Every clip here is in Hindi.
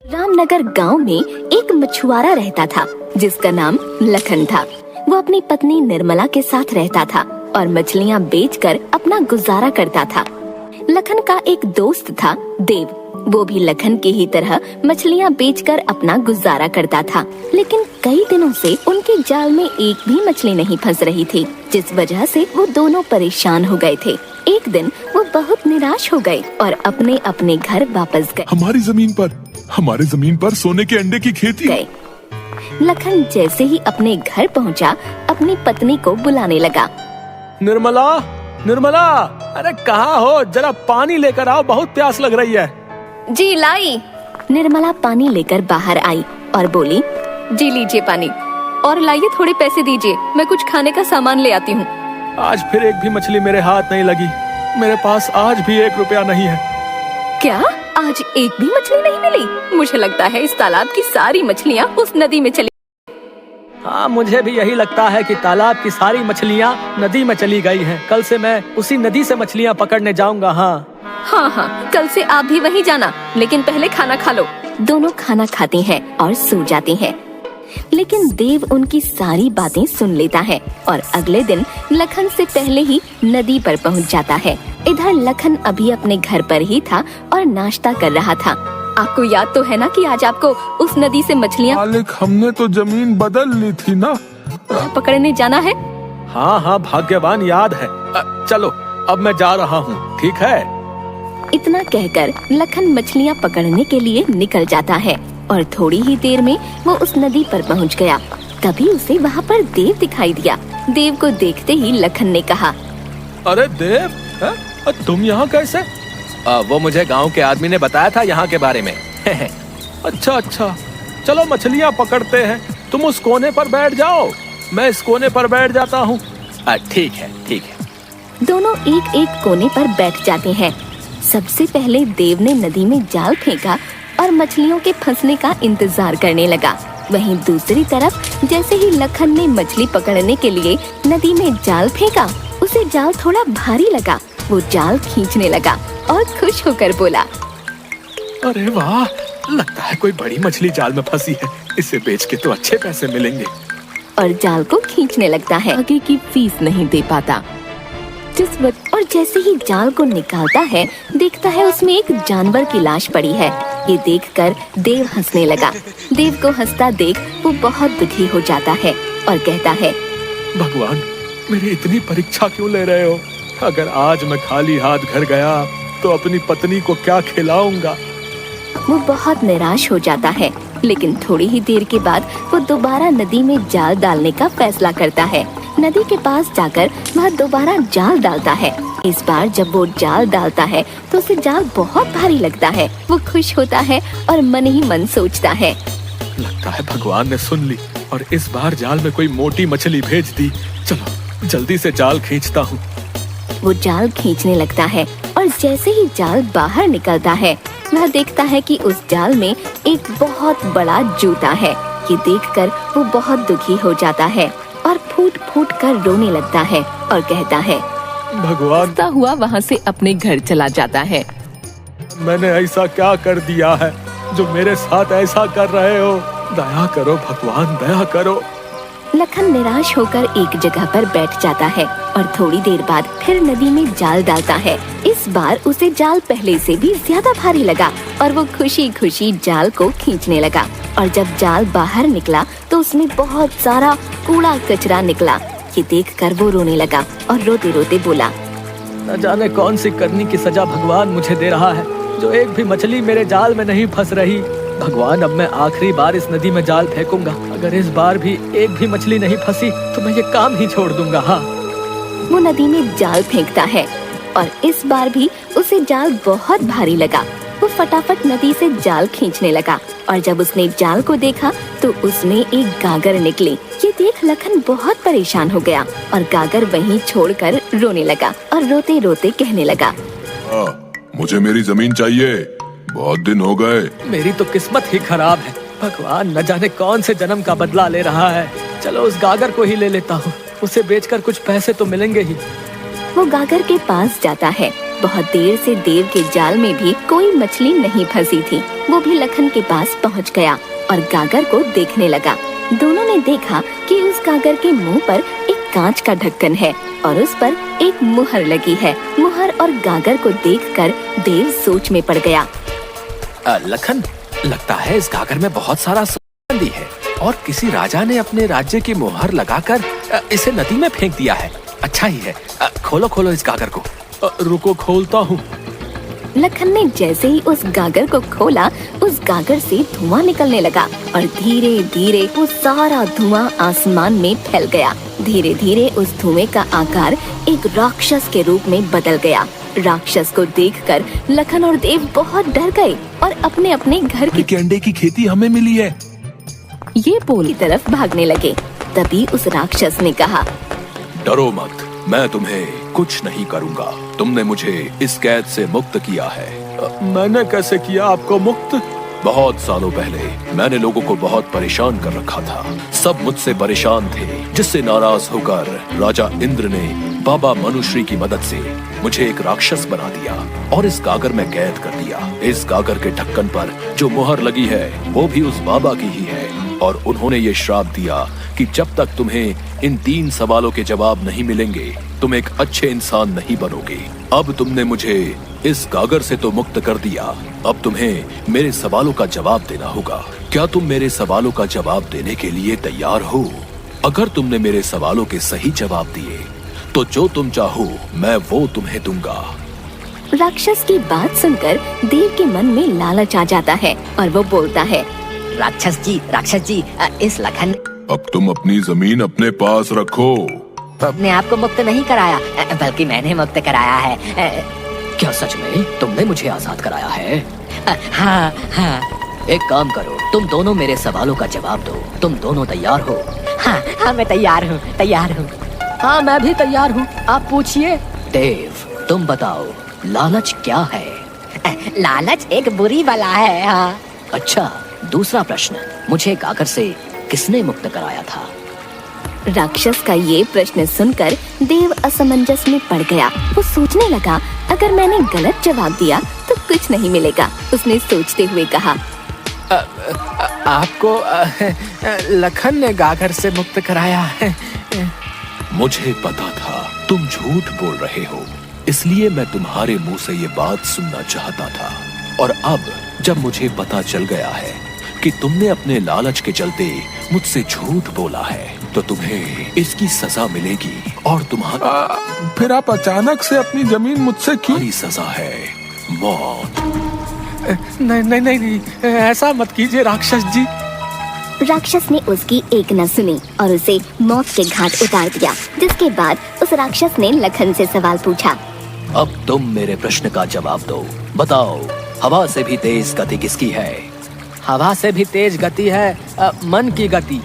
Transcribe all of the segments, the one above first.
रामनगर गांव में एक मछुआरा रहता था जिसका नाम लखन था। वो अपनी पत्नी निर्मला के साथ रहता था और मछलियां बेचकर अपना गुजारा करता था। लखन का एक दोस्त था देव। वो भी लखन की ही तरह मछलियां बेचकर अपना गुजारा करता था, लेकिन कई दिनों से उनके जाल में एक भी मछली नहीं फंस रही थी, जिस वजह से वो दोनों परेशान हो गए थे। एक दिन वो बहुत निराश हो गए और अपने अपने घर वापस गए। हमारे जमीन पर सोने के अंडे की खेती गए। लखन जैसे ही अपने घर पहुंचा, अपनी पत्नी को बुलाने लगा। निर्मला, निर्मला, अरे कहाँ हो? जरा पानी लेकर आओ, बहुत प्यास लग रही है। जी लाई। निर्मला पानी लेकर बाहर आई और बोली, जी लीजिए पानी, और लाइए थोड़े पैसे दीजिए, मैं कुछ खाने का सामान ले आती हूँ। आज फिर एक भी मछली मेरे हाथ नहीं लगी। मेरे पास आज भी 1 रुपया नहीं है। क्या? आज एक भी मछली नहीं मिली? मुझे लगता है इस तालाब की सारी मछलियाँ उस नदी में चली। हाँ, मुझे भी यही लगता है कि तालाब की सारी मछलियाँ नदी में चली गई हैं। कल से मैं उसी नदी से मछलियाँ पकड़ने जाऊंगा। हाँ, कल से आप भी वहीं जाना, लेकिन पहले खाना खा लो। दोनों खाना खाते हैं और सो जाते हैं, लेकिन देव उनकी सारी बातें सुन लेता है और अगले दिन लखन से पहले ही नदी पर पहुंच जाता है। इधर लखन अभी अपने घर पर ही था और नाश्ता कर रहा था। आपको याद तो है ना कि आज आपको उस नदी से मछलियाँ मालिक, हमने तो जमीन बदल ली थी ना। पकड़ने जाना है। हाँ, भाग्यवान याद है। चलो अब मैं जा रहा हूँ, ठीक है? इतना कहकर लखन मछलियाँ पकड़ने के लिए निकल जाता है और थोड़ी ही देर में वो उस नदी पर पहुंच गया। तभी उसे वहाँ पर देव दिखाई दिया। देव को देखते ही लखन ने कहा, अरे देव, तुम यहाँ कैसे? वो मुझे गांव के आदमी ने बताया था यहाँ के बारे में। अच्छा, चलो मछलियाँ पकड़ते हैं। तुम उस कोने पर बैठ जाओ, मैं इस कोने पर बैठ जाता हूँ। ठीक है। दोनों एक एक कोने पर बैठ जाते हैं। सबसे पहले देव ने नदी में जाल फेंका और मछलियों के फंसने का इंतजार करने लगा। वहीं दूसरी तरफ जैसे ही लखन ने मछली पकड़ने के लिए नदी में जाल फेंका, उसे जाल थोड़ा भारी लगा। वो जाल खींचने लगा और खुश होकर बोला, अरे वाह, लगता है कोई बड़ी मछली जाल में फंसी है। इसे बेच के तो अच्छे पैसे मिलेंगे। और जाल को खींचने लगता है। आगे की फीस नहीं दे पाता। और जैसे ही जाल को निकालता है, देखता है उसमें एक जानवर की लाश पड़ी है। ये देखकर देव हंसने लगा। देव को हंसता देख वो बहुत दुखी हो जाता है और कहता है, भगवान, मेरी इतनी परीक्षा क्यों ले रहे हो? अगर आज मैं खाली हाथ घर गया तो अपनी पत्नी को क्या खिलाऊंगा? वो बहुत निराश हो जाता है, लेकिन थोड़ी ही देर के बाद वो दोबारा नदी में जाल डालने का फैसला करता है। नदी के पास जाकर वह दोबारा जाल डालता है। इस बार जब वो जाल डालता है तो उसे जाल बहुत भारी लगता है। वो खुश होता है और मन ही मन सोचता है, लगता है भगवान ने सुन ली और इस बार जाल में कोई मोटी मछली भेज दी। चलो जल्दी से जाल खींचता हूँ। वो जाल खींचने लगता है और जैसे ही जाल बाहर निकलता है, वह देखता है कि उस जाल में एक बहुत बड़ा जूता है। ये देखकर वो बहुत दुखी हो जाता है और फूट फूट कर रोने लगता है और कहता है, भगवान, हुआ वहाँ से अपने घर चला जाता है। मैंने ऐसा क्या कर दिया है जो मेरे साथ ऐसा कर रहे हो? दया करो भगवान, दया करो। लखन निराश होकर एक जगह पर बैठ जाता है और थोड़ी देर बाद फिर नदी में जाल डालता है। इस बार उसे जाल पहले से भी ज्यादा भारी लगा और वो खुशी खुशी जाल को खींचने लगा। और जब जाल बाहर निकला तो उसमें बहुत सारा कूड़ा कचरा निकला। ये देखकर वो रोने लगा और रोते रोते बोला, न जाने कौन सी करनी की सजा भगवान मुझे दे रहा है, जो एक भी मछली मेरे जाल में नहीं फंस रही। भगवान, अब मैं आखिरी बार इस नदी में जाल फेंकूंगा। अगर इस बार भी एक भी मछली नहीं फंसी तो मैं ये काम ही छोड़ दूंगा। वो नदी में जाल फेंकता है और इस बार भी उसे जाल बहुत भारी लगा। वो फटाफट नदी से जाल खींचने लगा और जब उसने जाल को देखा तो उसमें एक गागर निकली। ये देख लखन बहुत परेशान हो गया और गागर वहीं छोड़कर रोने लगा और रोते रोते कहने लगा, मुझे मेरी जमीन चाहिए, बहुत दिन हो गए। मेरी तो किस्मत ही खराब है। भगवान, न जाने कौन से जन्म का बदला ले रहा है। चलो उस गागर को ही ले लेता हूँ, उसे बेचकर कुछ पैसे तो मिलेंगे ही। वो गागर के पास जाता है बहुत देर से देव के जाल में भी कोई मछली नहीं फंसी थी। वो भी लखन के पास पहुंच गया और गागर को देखने लगा। दोनों ने देखा कि उस गागर के मुंह पर एक कांच का ढक्कन है और उस पर एक मुहर लगी है। मुहर और गागर को देखकर देव सोच में पड़ गया। लखन, लगता है इस गागर में बहुत सारा चांदी है और किसी राजा ने अपने राज्य की मुहर लगाकर इसे नदी में फेंक दिया है। अच्छा ही है, खोलो खोलो इस गागर को। रुको, खोलता हूँ। लखन ने जैसे ही उस गागर को खोला, उस गागर से धुआं निकलने लगा और धीरे धीरे वो सारा धुआं आसमान में फैल गया। धीरे धीरे उस धुएं का आकार एक राक्षस के रूप में बदल गया। राक्षस को देखकर लखन और देव बहुत डर गए और अपने अपने घर के अंडे की खेती हमें मिली है। ये बोली तरफ भागने लगे। तभी उस राक्षस ने कहा, डरो मत, मैं तुम्हें कुछ नहीं करूंगा। तुमने मुझे इस कैद से मुक्त किया है। मैंने कैसे किया आपको मुक्त? बहुत सालों पहले मैंने लोगों को बहुत परेशान कर रखा था। सब मुझसे परेशान थे, जिससे नाराज होकर राजा इंद्र ने बाबा मनुश्री की मदद से मुझे एक राक्षस बना दिया और इस गागर में कैद कर दिया। इस गागर के ढक्कन पर जो मुहर लगी है वो भी उस बाबा की ही है और उन्होंने ये श्राप दिया कि जब तक तुम्हें इन 3 सवालों के जवाब नहीं मिलेंगे तुम एक अच्छे इंसान नहीं बनोगे। अब तुमने मुझे इस गागर से तो मुक्त कर दिया, अब तुम्हें मेरे सवालों का जवाब देना होगा। क्या तुम मेरे सवालों का जवाब देने के लिए तैयार हो? अगर तुमने मेरे सवालों के सही जवाब दिए तो जो तुम चाहो मैं वो तुम्हें दूंगा। राक्षस की बात सुनकर देव के मन में लालच आ जाता है और वो बोलता है, राक्षस जी, इस लखन अब तुम अपनी जमीन अपने पास रखो। ने आपको मुक्त नहीं कराया, बल्कि मैंने मुक्त कराया है। क्या सच में तुमने मुझे आजाद कराया है? हाँ हाँ। एक काम करो, तुम दोनों मेरे सवालों का जवाब दो। तुम दोनों तैयार हो? हाँ हाँ, मैं तैयार हूँ। हाँ, मैं भी तैयार हूँ। आप पूछिए। देव, तुम बताओ, लालच क्या है? लालच एक बुरी बला है। हाँ। अच्छा, दूसरा प्रश्न, मुझे गागर से किसने मुक्त कराया था? राक्षस का ये प्रश्न सुनकर देव असमंजस में पड़ गया। वो सोचने लगा, अगर मैंने गलत जवाब दिया तो कुछ नहीं मिलेगा। उसने सोचते हुए कहा, आपको लखन ने गागर से मुक्त कराया है। मुझे पता था तुम झूठ बोल रहे हो, इसलिए मैं तुम्हारे मुंह से ये बात सुनना चाहता था। और अब जब मुझे पता चल गया है कि तुमने अपने लालच के चलते मुझसे झूठ बोला है तो तुम्हें इसकी सजा मिलेगी। और तुम्हारा फिर आप अचानक से अपनी जमीन मुझसे क्यों? तुम्हारी सजा है मौत। नहीं, ऐसा मत कीजिए राक्षस जी। राक्षस ने उसकी एक न सुनी और उसे मौत के घाट उतार दिया। जिसके बाद उस राक्षस ने लखन से सवाल पूछा, अब तुम मेरे प्रश्न का जवाब दो। बताओ, हवा से भी तेज गति किसकी है? हवा से भी तेज गति है मन की गति।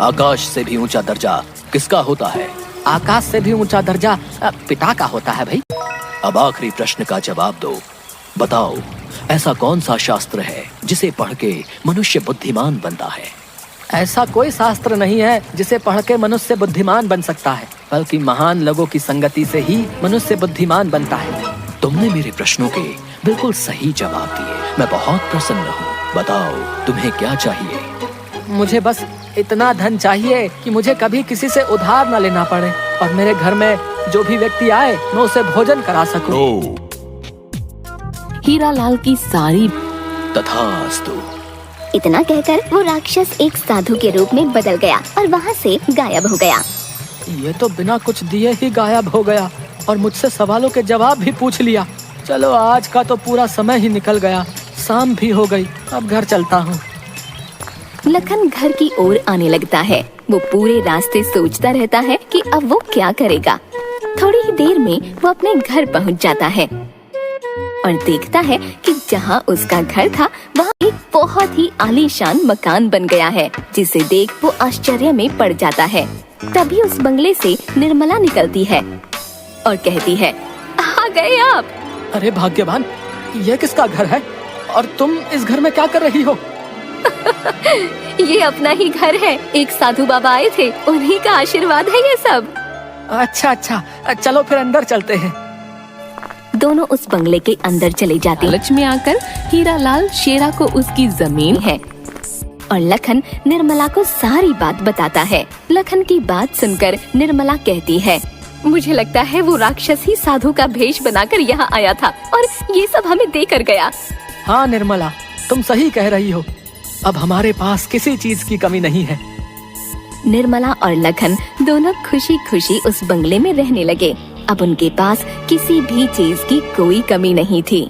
आकाश से भी ऊंचा दर्जा किसका होता है? आकाश से भी ऊंचा दर्जा पिता का होता है भाई। अब आखिरी प्रश्न का जवाब दो। बताओ, ऐसा कौन सा शास्त्र है जिसे पढ़ के मनुष्य बुद्धिमान बनता है? ऐसा कोई शास्त्र नहीं है जिसे पढ़ के मनुष्य बुद्धिमान बन सकता है, बल्कि महान लोगों की संगति से ही मनुष्य बुद्धिमान बनता है। तुमने मेरे प्रश्नों के बिल्कुल सही जवाब दिए। मैं बहुत प्रसन्न हूँ। बताओ, तुम्हें क्या चाहिए? मुझे बस इतना धन चाहिए कि मुझे कभी किसी से उधार न लेना पड़े और मेरे घर में जो भी व्यक्ति आए मैं उसे भोजन करा सकूं। हीरालाल की सारी तथास्तु। इतना कहकर वो राक्षस एक साधु के रूप में बदल गया और वहाँ से गायब हो गया। ये तो बिना कुछ दिए ही गायब हो गया और मुझसे सवालों के जवाब भी पूछ लिया। चलो, आज का तो पूरा समय ही निकल गया, शाम भी हो गई, अब घर चलता हूँ। लखन घर की ओर आने लगता है। वो पूरे रास्ते सोचता रहता है कि अब वो क्या करेगा। थोड़ी ही देर में वो अपने घर पहुँच जाता है और देखता है कि जहाँ उसका घर था वहाँ एक बहुत ही आलीशान मकान बन गया है, जिसे देख वो आश्चर्य में पड़ जाता है। तभी उस बंगले से निर्मला निकलती है और कहती है, आ गए आप। अरे भाग्यवान, ये किसका घर है और तुम इस घर में क्या कर रही हो? ये अपना ही घर है। एक साधु बाबा आए थे, उन्हीं का आशीर्वाद है ये सब। अच्छा, चलो फिर अंदर चलते हैं। दोनों उस बंगले के अंदर चले जाते हैं। लालच में आकर हीरालाल शेरा को उसकी जमीन है और लखन निर्मला को सारी बात बताता है। लखन की बात सुनकर निर्मला कहती है, मुझे लगता है वो राक्षस ही साधु का भेष बनाकर यहाँ आया था और ये सब हमें देकर गया। हाँ निर्मला, तुम सही कह रही हो। अब हमारे पास किसी चीज की कमी नहीं है। निर्मला और लखन दोनों खुशी खुशी उस बंगले में रहने लगे। अब उनके पास किसी भी चीज की कोई कमी नहीं थी।